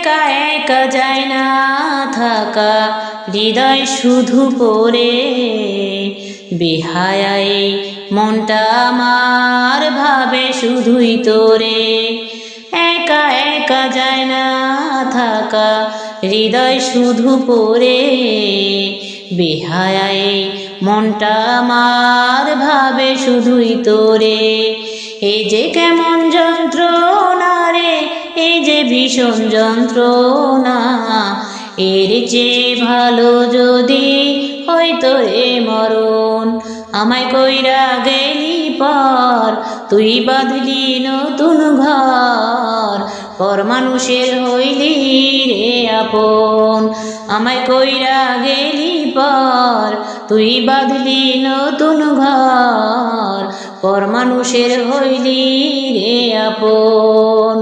একা একা যায় না থাকা, হৃদয় শুধু পড়ে বেহায়ায় মনটা আমার ভাবে শুধুই তোরে। একা একা যায় না থাকা, হৃদয় শুধু পড়ে বেহায়ায় মনটা আমার ভাবে শুধুই তোরে। এই যে কেমন যন্ত্রণা রে, এই যে ভীষণ যন্ত্রণা, এর চেয়ে ভালো যদি হয়তো রে মরণ। আমায় কইরা গেলি পর, তুই বাঁধলি নতুন ঘর, পর মানুষের হইলি রে আপন। আমায় কইরা গেলি পর, তুই বাঁধলি নতুন ঘর, পর মানুষের হইলি রে আপন।